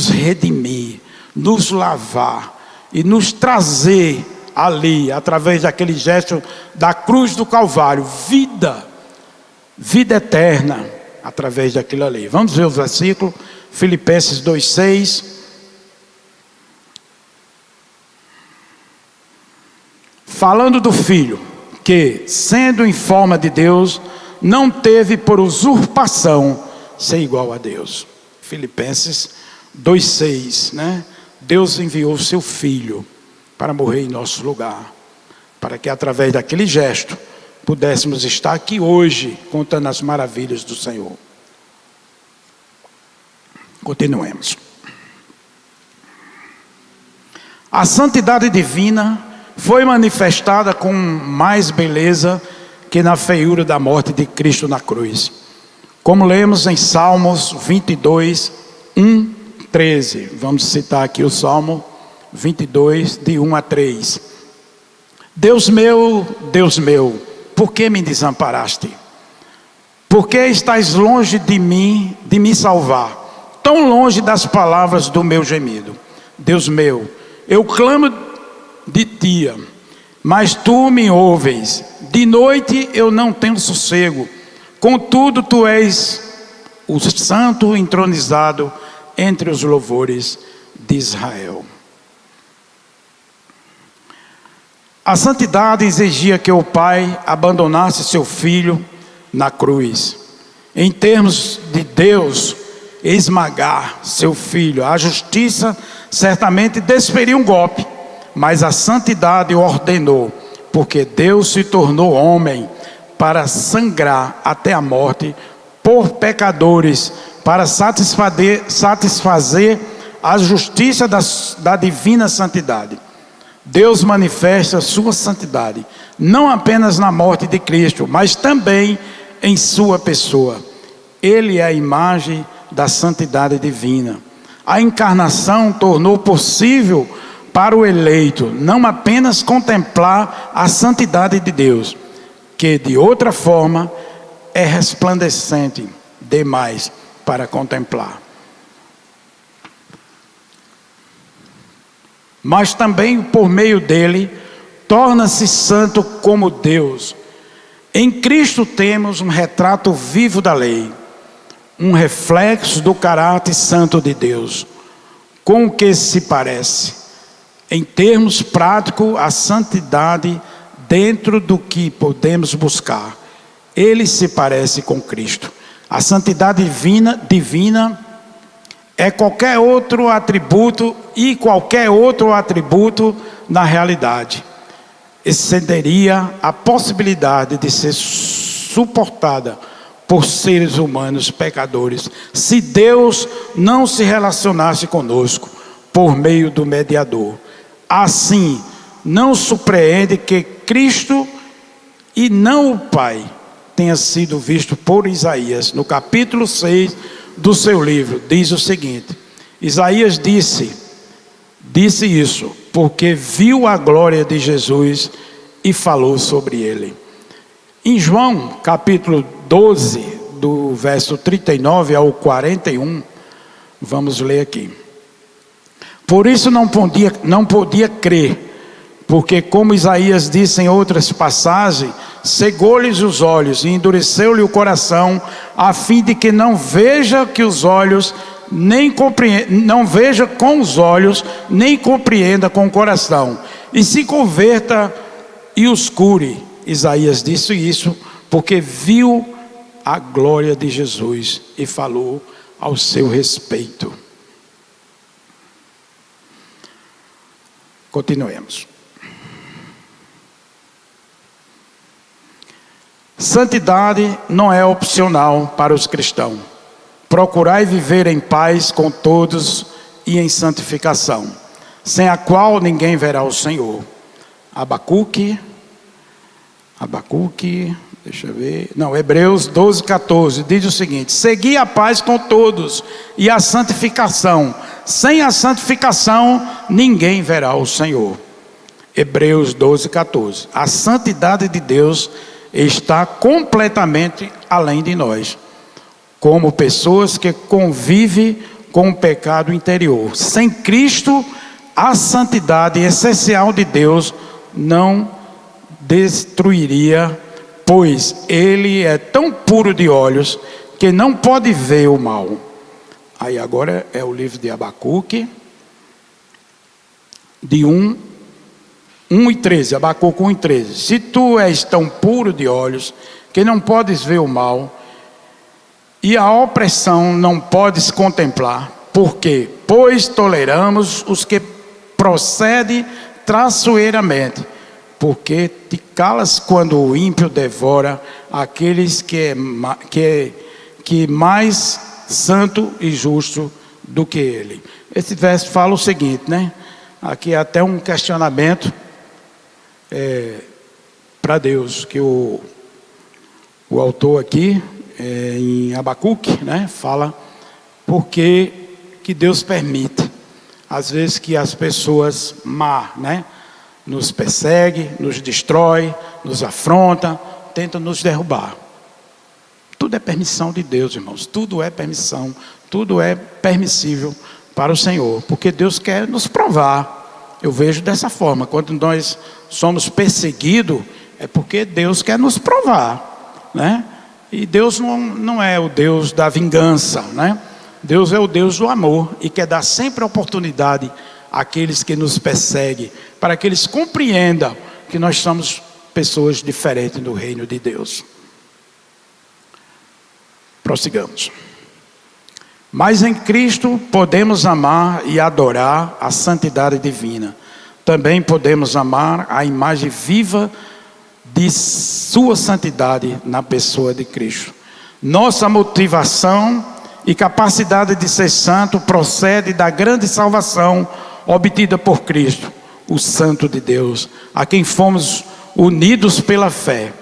redimir, nos lavar e nos trazer ali, através daquele gesto da cruz do Calvário, vida eterna, através daquilo ali. Vamos ver o versículo, Filipenses 2,6. Falando do Filho, que, sendo em forma de Deus, não teve por usurpação ser igual a Deus. Filipenses 2,6, né? Deus enviou o seu Filho para morrer em nosso lugar, para que através daquele gesto pudéssemos estar aqui hoje contando as maravilhas do Senhor. Continuemos. A santidade divina foi manifestada com mais beleza que na feiura da morte de Cristo na cruz. Como lemos em Salmos 22, 1, 13. Vamos citar aqui o Salmo 22, de 1 a 3. Deus meu, por que me desamparaste? Por que estás longe de mim, de me salvar? Tão longe das palavras do meu gemido. Deus meu, eu clamo de ti, mas tu me ouves. De noite eu não tenho sossego. Contudo, tu és o santo entronizado entre os louvores de Israel. A santidade exigia que o Pai abandonasse seu Filho na cruz. Em termos de Deus, esmagar seu Filho. A justiça certamente desferiu um golpe, mas a santidade o ordenou, porque Deus se tornou homem para sangrar até a morte por pecadores, para satisfazer a justiça da divina santidade. Deus manifesta a sua santidade, não apenas na morte de Cristo, mas também em sua pessoa. Ele é a imagem da santidade divina. A encarnação tornou possível para o eleito não apenas contemplar a santidade de Deus, que de outra forma é resplandecente demais para contemplar, mas também por meio dele torna-se santo como Deus. Em Cristo temos um retrato vivo da lei, um reflexo do caráter santo de Deus, com o que se parece, em termos práticos, a santidade dentro do que podemos buscar. Ele se parece com Cristo. A santidade divina é qualquer outro atributo, e qualquer outro atributo na realidade excederia a possibilidade de ser suportada por seres humanos pecadores, se Deus não se relacionasse conosco por meio do mediador. Assim, não surpreende que Cristo e não o Pai tenha sido visto por Isaías, no capítulo 6 do seu livro. Diz o seguinte: Isaías disse isso, porque viu a glória de Jesus e falou sobre ele. Em João, capítulo 12, do verso 39 ao 41, vamos ler aqui. Por isso não podia crer, porque como Isaías disse em outras passagens, cegou-lhes os olhos e endureceu-lhe o coração, a fim de que não veja que os olhos, nem compreenda, não veja com os olhos, nem compreenda com o coração, e se converta e os cure. Isaías disse isso porque viu a glória de Jesus e falou ao seu respeito. Continuemos. Santidade não é opcional para os cristãos. Procurai viver em paz com todos e em santificação, sem a qual ninguém verá o Senhor. Abacuque, Abacuque, deixa eu ver. Não, Hebreus 12, 14, diz o seguinte: segui a paz com todos e a santificação. Sem a santificação, ninguém verá o Senhor. Hebreus 12, 14. A santidade de Deus está completamente além de nós, como pessoas que convivem com o pecado interior. Sem Cristo, a santidade essencial de Deus não destruiria, pois Ele é tão puro de olhos que não pode ver o mal. Aí agora é o livro de Abacuque, de 1 e 13, Abacuque 1 e 13. Se tu és tão puro de olhos que não podes ver o mal, e a opressão não podes contemplar, por quê? Pois toleramos os que procedem traiçoeiramente, porque te calas quando o ímpio devora aqueles que é mais santo e justo do que ele. Esse verso fala o seguinte, né? Aqui é até um questionamento para Deus, que o autor aqui, em Abacuque, né, fala porque que Deus permite, às vezes, que as pessoas má, né, nos perseguem, nos destrói, nos afronta, tentam nos derrubar. Tudo é permissão de Deus, irmãos. Tudo é permissão, tudo é permissível para o Senhor, porque Deus quer nos provar. Eu vejo dessa forma. Quando nós somos perseguidos, é porque Deus quer nos provar, né? E Deus não é o Deus da vingança, né? Deus é o Deus do amor e quer dar sempre oportunidade àqueles que nos perseguem, para que eles compreendam que nós somos pessoas diferentes no reino de Deus. Prossigamos. Mas em Cristo podemos amar e adorar a santidade divina. Também podemos amar a imagem viva de sua santidade na pessoa de Cristo. Nossa motivação e capacidade de ser santo procede da grande salvação obtida por Cristo, o Santo de Deus, a quem fomos unidos pela fé.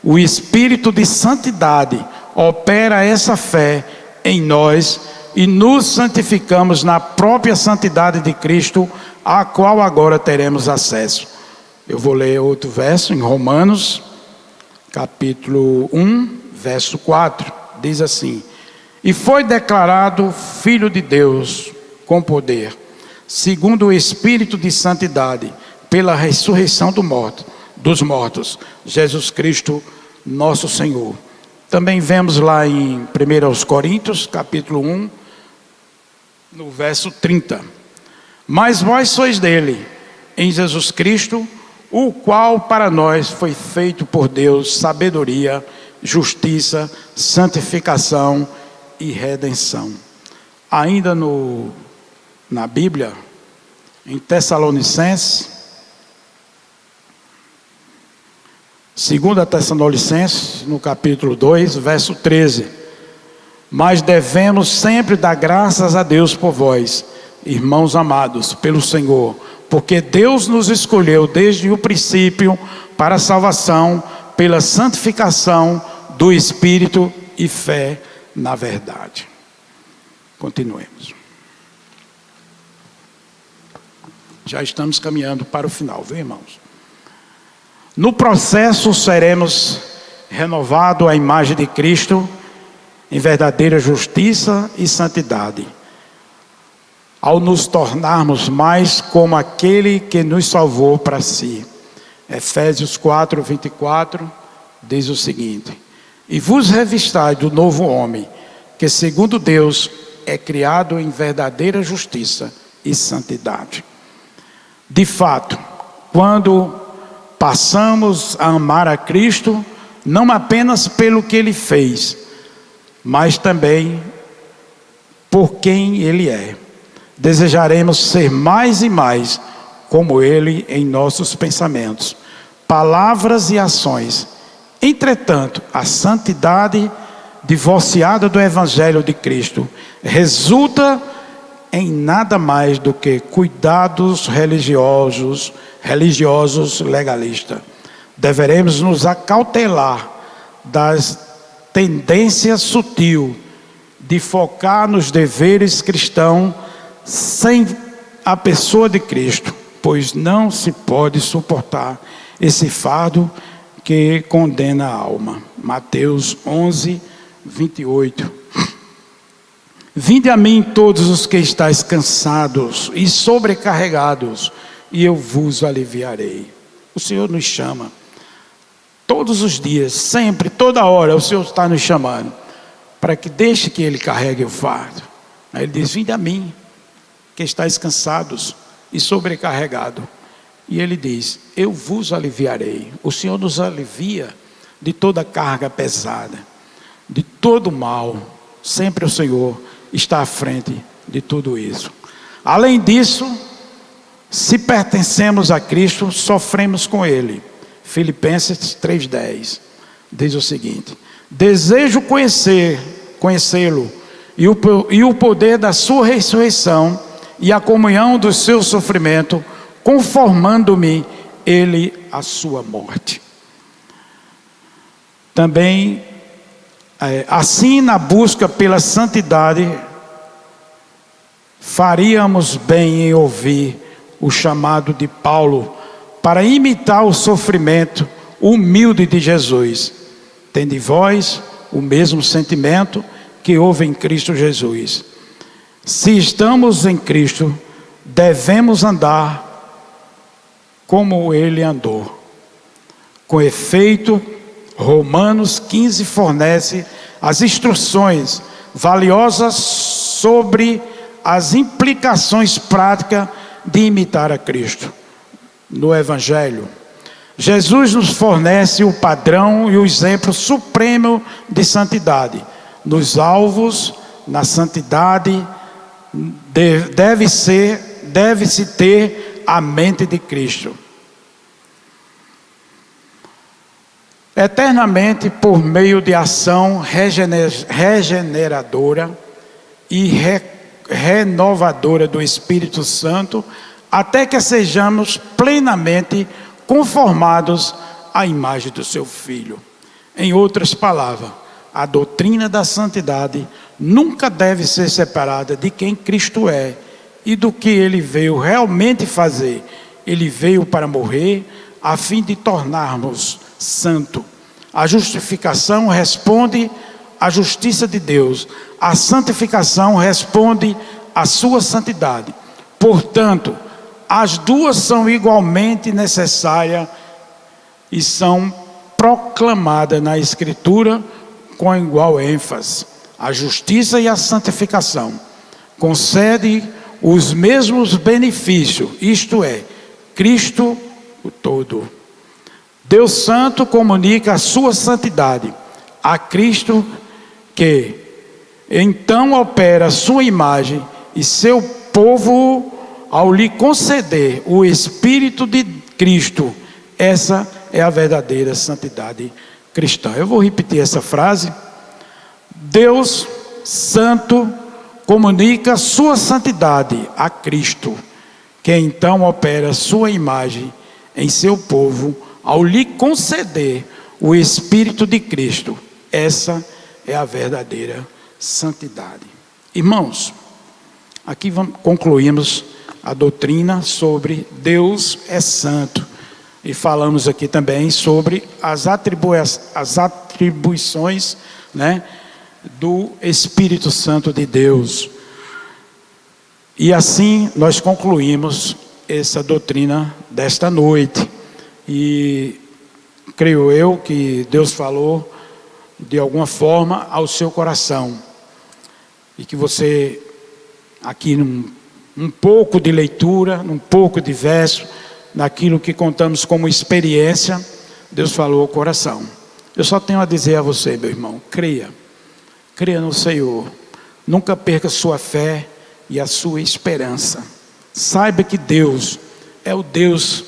O Espírito de santidade opera essa fé em nós e nos santificamos na própria santidade de Cristo, a qual agora teremos acesso. Eu vou ler outro verso em Romanos, capítulo 1, verso 4, diz assim: e foi declarado Filho de Deus com poder, segundo o Espírito de santidade, pela ressurreição dos mortos, Jesus Cristo, nosso Senhor. Também vemos lá em 1 Coríntios, capítulo 1, no verso 30. Mas vós sois dele, em Jesus Cristo, o qual para nós foi feito por Deus sabedoria, justiça, santificação e redenção. Ainda na Bíblia, em Tessalonicenses, 2 Tessalonicenses, no capítulo 2, verso 13. Mas devemos sempre dar graças a Deus por vós, irmãos amados, pelo Senhor, porque Deus nos escolheu desde o princípio para a salvação, pela santificação do Espírito e fé na verdade. Continuemos. Já estamos caminhando para o final, viu, irmãos? No processo seremos renovados à imagem de Cristo, em verdadeira justiça e santidade, ao nos tornarmos mais como aquele que nos salvou para si. Efésios 4, 24 diz o seguinte: e vos revistai do novo homem, que segundo Deus é criado em verdadeira justiça e santidade. De fato, quando passamos a amar a Cristo, não apenas pelo que Ele fez, mas também por quem Ele é, desejaremos ser mais e mais como Ele em nossos pensamentos, palavras e ações. Entretanto, a santidade divorciada do Evangelho de Cristo resulta em nada mais do que cuidados religiosos legalistas. Deveremos nos acautelar das tendências sutil de focar nos deveres cristãos sem a pessoa de Cristo, pois não se pode suportar esse fardo que condena a alma. Mateus 11, 28. Vinde a mim todos os que estáis cansados e sobrecarregados, e eu vos aliviarei. O Senhor nos chama todos os dias, sempre, toda hora, o Senhor está nos chamando para que deixe que Ele carregue o fardo. Aí Ele diz: vinde a mim, que estáis cansados e sobrecarregados. E Ele diz: eu vos aliviarei. O Senhor nos alivia de toda carga pesada, de todo mal. Sempre o Senhor está à frente de tudo isso. Além disso, se pertencemos a Cristo, sofremos com Ele. Filipenses 3,10 diz o seguinte: desejo conhecê-lo e o poder da sua ressurreição e a comunhão do seu sofrimento, conformando-me ele à sua morte. Também, assim, na busca pela santidade, faríamos bem em ouvir o chamado de Paulo para imitar o sofrimento humilde de Jesus. Tende vós o mesmo sentimento que houve em Cristo Jesus. Se estamos em Cristo, devemos andar como Ele andou. Com efeito, Romanos 15 fornece as instruções valiosas sobre as implicações práticas de imitar a Cristo. No Evangelho, Jesus nos fornece o padrão e o exemplo supremo de santidade. Nos alvos, na santidade, deve-se ter a mente de Cristo. Eternamente, por meio de ação regeneradora e renovadora do Espírito Santo, até que sejamos plenamente conformados à imagem do seu Filho. Em outras palavras, a doutrina da santidade nunca deve ser separada de quem Cristo é e do que Ele veio realmente fazer. Ele veio para morrer a fim de tornar-nos santos. A justificação responde à justiça de Deus. A santificação responde à sua santidade. Portanto, as duas são igualmente necessárias e são proclamadas na Escritura com igual ênfase. A justiça e a santificação concedem os mesmos benefícios, isto é, Cristo o todo. Deus Santo comunica a sua santidade a Cristo, que então opera a sua imagem e seu povo ao lhe conceder o Espírito de Cristo. Essa é a verdadeira santidade cristã. Eu vou repetir essa frase. Deus Santo comunica sua santidade a Cristo, que então opera sua imagem em seu povo ao lhe conceder o Espírito de Cristo. Essa é a verdadeira santidade. Irmãos, aqui concluímos a doutrina sobre Deus é santo. E falamos aqui também sobre as atribuições, do Espírito Santo de Deus. E assim nós concluímos essa doutrina desta noite. E creio eu que Deus falou de alguma forma ao seu coração. E que você, aqui um pouco de leitura, um pouco de verso, naquilo que contamos como experiência, Deus falou ao coração. Eu só tenho a dizer a você, meu irmão, creia no Senhor, nunca perca sua fé e a sua esperança. Saiba que Deus é o Deus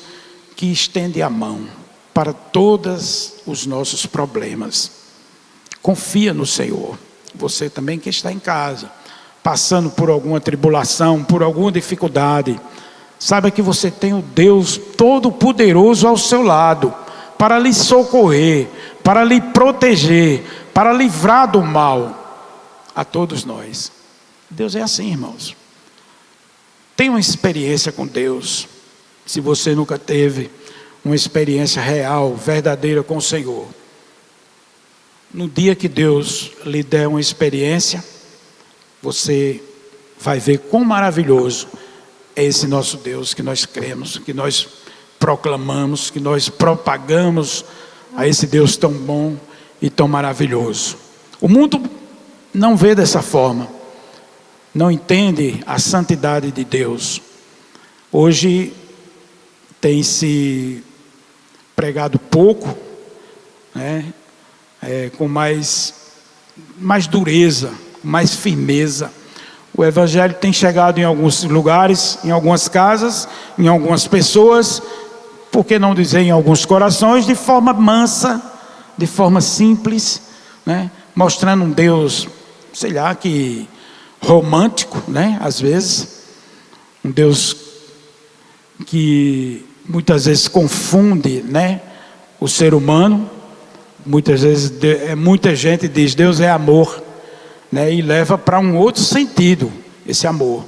que estende a mão para todos os nossos problemas. Confia no Senhor. Você também que está em casa, passando por alguma tribulação, por alguma dificuldade, saiba que você tem o Deus Todo-Poderoso ao seu lado, para lhe socorrer, para lhe proteger, para livrar do mal a todos nós. Deus é assim, irmãos. Tenha uma experiência com Deus. Se você nunca teve uma experiência real, verdadeira com o Senhor, no dia que Deus lhe der uma experiência, você vai ver quão maravilhoso é esse nosso Deus que nós cremos, que nós proclamamos, que nós propagamos a esse Deus tão bom e tão maravilhoso. O mundo não vê dessa forma, não entende a santidade de Deus. Hoje tem se pregado pouco, né? Com mais dureza, mais firmeza. O Evangelho tem chegado em alguns lugares, em algumas casas, em algumas pessoas, por que não dizer em alguns corações, de forma mansa, de forma simples, né? Mostrando um Deus, sei lá, que romântico, né? Às vezes, um Deus que muitas vezes confunde, né, o ser humano. Muitas vezes muita gente diz Deus é amor, né, e leva para um outro sentido esse amor,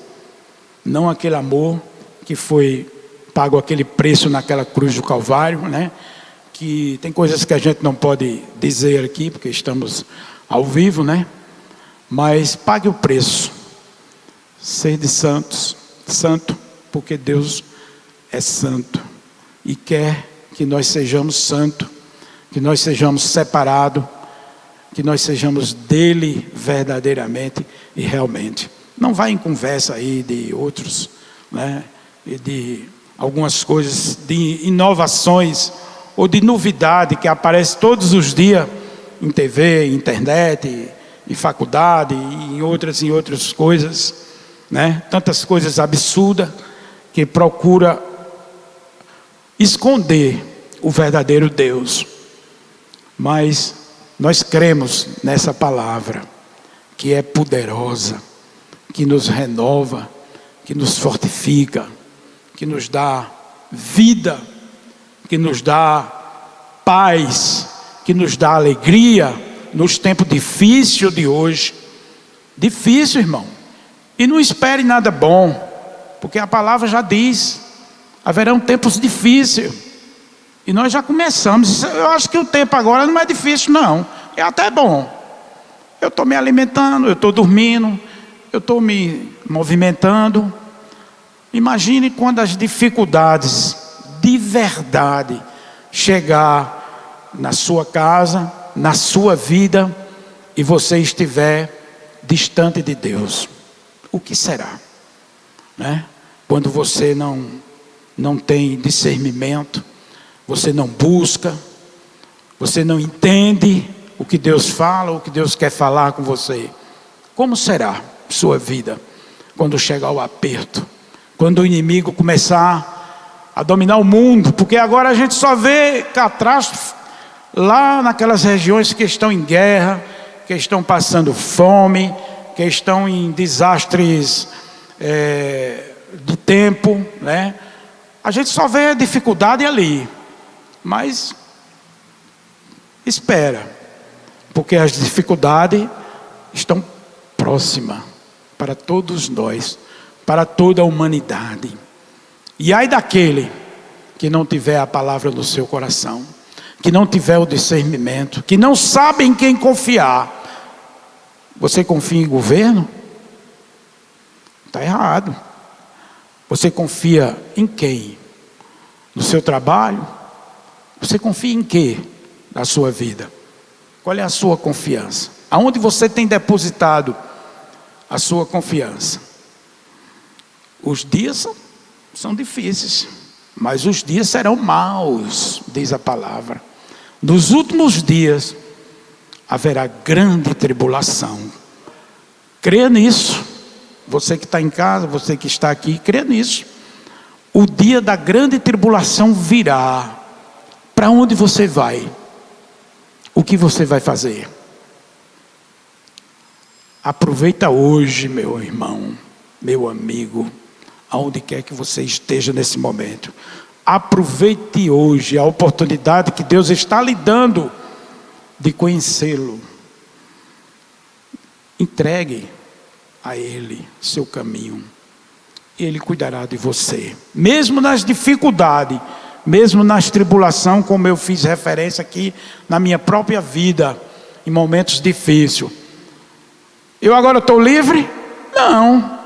não aquele amor que foi pago aquele preço naquela cruz do Calvário, né? Que tem coisas que a gente não pode dizer aqui porque estamos ao vivo, né? Mas pague o preço, sede santos, santo, porque Deus é santo e quer que nós sejamos santos, que nós sejamos separados, que nós sejamos dele verdadeiramente e realmente. Não vai em conversa aí de outros, né, e de algumas coisas, de inovações ou de novidade que aparece todos os dias em TV, internet, em faculdade e em outras coisas, né? Tantas coisas absurdas que procura esconder o verdadeiro Deus. Mas nós cremos nessa palavra que é poderosa, que nos renova, que nos fortifica, que nos dá vida, que nos dá paz, que nos dá alegria nos tempos difíceis de hoje. Difícil, irmão. E não espere nada bom, porque a palavra já diz, haverão tempos difíceis. E nós já começamos. Eu acho que o tempo agora não é difícil, não. É até bom. Eu estou me alimentando, eu estou dormindo, eu estou me movimentando. Imagine quando as dificuldades de verdade chegar na sua casa, na sua vida, e você estiver distante de Deus. O que será? Né? Quando você não tem discernimento, você não busca, você não entende o que Deus fala, o que Deus quer falar com você. Como será sua vida quando chegar o aperto? Quando o inimigo começar a dominar o mundo? Porque agora a gente só vê catástrofe lá naquelas regiões que estão em guerra, que estão passando fome, que estão em desastres de tempo, né? A gente só vê a dificuldade ali. Mas espera, porque as dificuldades estão próximas para todos nós, para toda a humanidade. E ai daquele que não tiver a palavra no seu coração, que não tiver o discernimento, que não sabe em quem confiar. Você confia em governo? Está errado. Você confia em quem? No seu trabalho? Você confia em quê na sua vida? Qual é a sua confiança? Aonde você tem depositado a sua confiança? Os dias são difíceis, mas os dias serão maus, diz a palavra. Nos últimos dias haverá grande tribulação. Creia nisso. Você que está em casa, você que está aqui, creia nisso. O dia da grande tribulação virá. Para onde você vai? O que você vai fazer? Aproveita hoje, meu irmão, meu amigo, aonde quer que você esteja nesse momento. Aproveite hoje a oportunidade que Deus está lhe dando de conhecê-lo. Entregue a Ele seu caminho. Ele cuidará de você. Mesmo nas dificuldades, mesmo nas tribulações, como eu fiz referência aqui na minha própria vida, em momentos difíceis. Eu agora estou livre? Não.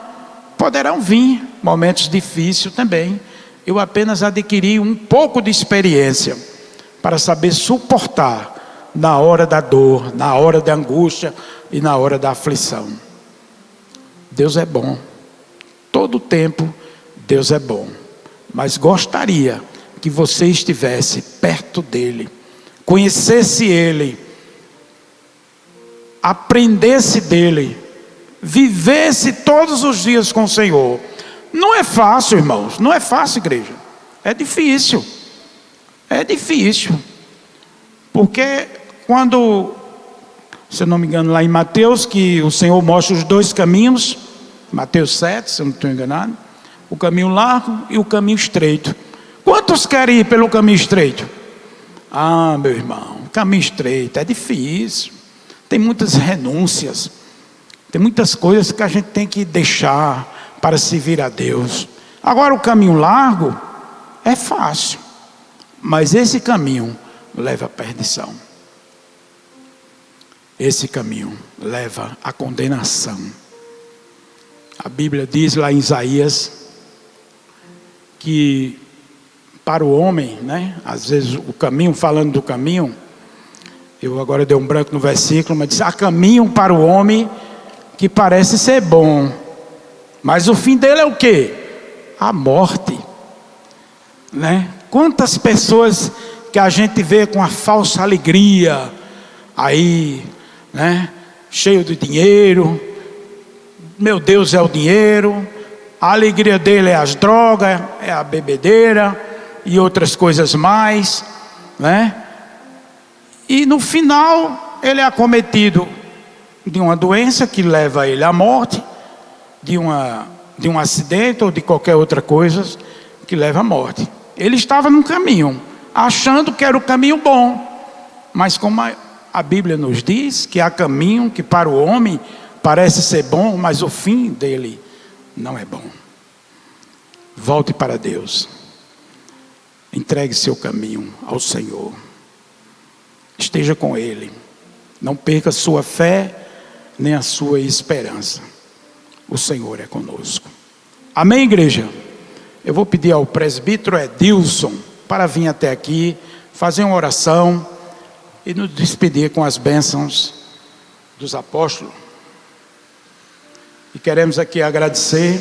Poderão vir momentos difíceis também. Eu apenas adquiri um pouco de experiência para saber suportar na hora da dor, na hora da angústia e na hora da aflição. Deus é bom. Todo o tempo Deus é bom. Mas gostaria que você estivesse perto dele, conhecesse ele, aprendesse dele, vivesse todos os dias com o Senhor. Não é fácil, irmãos, não é fácil, igreja. É difícil. É difícil. Porque quando, se eu não me engano, lá em Mateus, que o Senhor mostra os dois caminhos, Mateus 7, se eu não estou enganado, o caminho largo e o caminho estreito. Quantos querem ir pelo caminho estreito? Ah, meu irmão, caminho estreito é difícil. Tem muitas renúncias. Tem muitas coisas que a gente tem que deixar para servir a Deus. Agora o caminho largo é fácil. Mas esse caminho leva à perdição. Esse caminho leva à condenação. A Bíblia diz lá em Isaías que para o homem, né? Às vezes o caminho, falando do caminho, eu agora dei um branco no versículo, mas diz: há caminho para o homem que parece ser bom, mas o fim dele é o quê? A morte, né? Quantas pessoas que a gente vê com a falsa alegria aí, né? Cheio de dinheiro, meu Deus é o dinheiro, a alegria dele é as drogas, é a bebedeira e outras coisas mais, né? E no final ele é acometido de uma doença que leva ele à morte, de um acidente ou de qualquer outra coisa que leva à morte. Ele estava num caminho, achando que era o caminho bom, mas como a Bíblia nos diz que há caminho que para o homem parece ser bom, mas o fim dele não é bom. Volte para Deus. Entregue seu caminho ao Senhor. Esteja com Ele. Não perca sua fé, nem a sua esperança. O Senhor é conosco. Amém, igreja? Eu vou pedir ao presbítero Edilson para vir até aqui, fazer uma oração e nos despedir com as bênçãos dos apóstolos. E queremos aqui agradecer